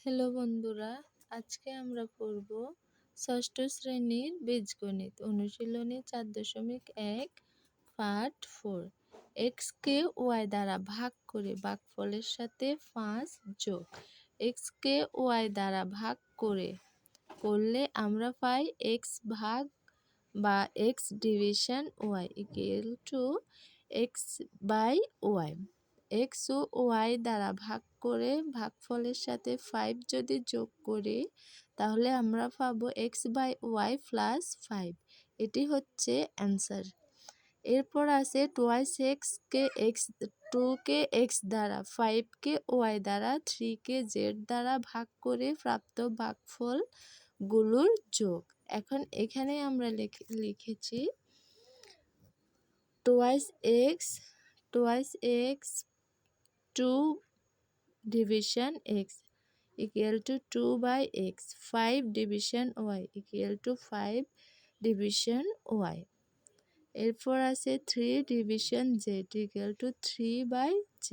Hello বন্ধুরা, আজকে আমরা পড়ব ষষ্ঠ শ্রেণীর বীজগণিত অনুশীলনী 4.1 পার্ট 4। এক্সকে ওয়াই দ্বারা ভাগ করে ভাগফলের সাথে 5 যোগ। এক্সকে ওয়াই দ্বারা ভাগ করলে আমরা পাই এক্স ভাগ বা x division y equal to x by y. X ও ওয়াই দ্বারা ভাগ করে ভাগফলের সাথে 5 যদি যোগ করি তাহলে আমরা পাবো এক্স বাই ওয়াই প্লাস 5। এটি হচ্ছে অ্যান্সার। এরপর আছে টোয়াইস এক্সকে এক্স 2কে এক্স দ্বারা 5কে ওয়াই দ্বারা 3কে জেড দ্বারা ভাগ করে প্রাপ্ত ভাগফলগুলোর যোগ। এখন এখানে আমরা লিখেছি twice x 2 division x equal to 2 by x, 5 division y equal to 5 division y। এরপর আছে 3 division z equal to 3 by z।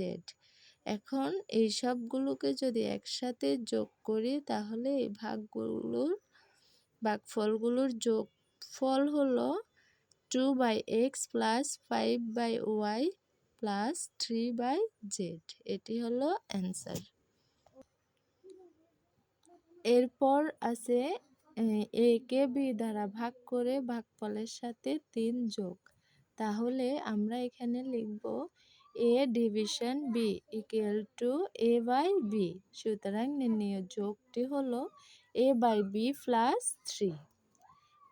এখন এই সবগুলোকে যদি একসাথে যোগ করি তাহলে এই ভাগফলগুলোর যোগফল হলো 2 by x plus 5 by y plus 3 by z. এটি হলো অ্যান্সার। এরপর আছে এ কে বি দ্বারা ভাগ করে ভাগফলের সাথে 3 যোগ। তাহলে আমরা এখানে লিখব A division B equal to A by B. সুতরাং নির্ণেয় যোগটি হলো এ বাই বি প্লাস 3।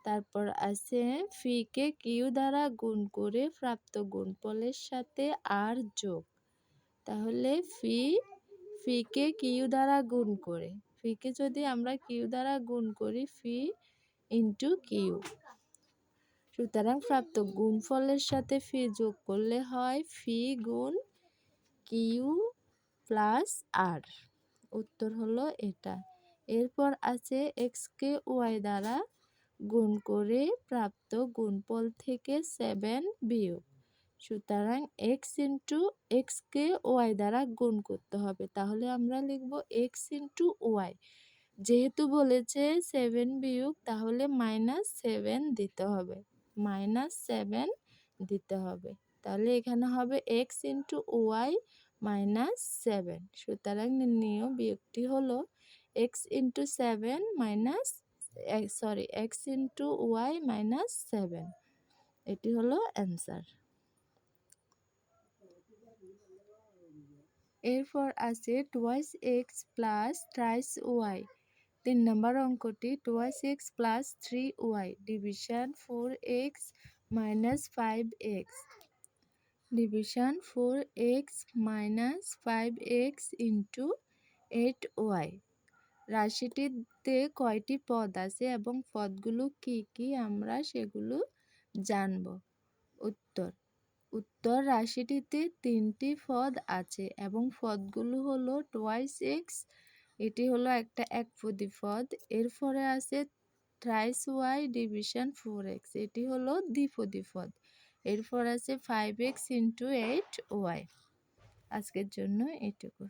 তারপর আছে ফিকে কিউ দ্বারা গুণ করে প্রাপ্ত গুণফলের সাথে আর যোগ। তাহলে ফিকে কিউ দ্বারা গুণ করে, ফিকে যদি আমরা কিউ দ্বারা গুণ করি ফি ইন্টু কিউ, সুতরাং প্রাপ্ত গুণফলের সাথে ফি যোগ করলে হয় ফি গুণ কিউ প্লাস আর। উত্তর হলো এটা। এরপর আছে এক্সকে ওয়াই দ্বারা গুণ করে প্রাপ্ত গুণফল থেকে 7 বিয়োগ। সুতরাং এক্স ইন্টু এক্সকে ওয়াই দ্বারা গুণ করতে হবে। তাহলে আমরা লিখব এক্স ইন্টু ওয়াই। যেহেতু বলেছে 7 বিয়োগ তাহলে -7 দিতে হবে, -7 দিতে হবে। তাহলে এখানে হবে এক্স ইন্টু ওয়াই -7। সুতরাং নির্ণেয় বিয়োগটি হলো x into x into y -7। এটি হলো অ্যান্সার। এরপর আছে twice x plus thrice y. 3 নম্বর অঙ্কটি twice x plus 3y division 4x minus 5x division 4x minus 5x into 8y। রাশিটিতে কয়টি পদ আছে এবং পদগুলো কি কি আমরা সেগুলো জানব। উত্তর রাশিটিতে 3টি পদ আছে এবং পদগুলো হলো টোয়াইস এক্স, এটি হলো একটা একপদী পদ। এরপরে আছে থ্রাইস ওয়াই ডিভিশন 4x, এটি হলো দ্বিপদী পদ। এরপর আছে 5x ইন্টু 8y। আজকের জন্য এটুকু।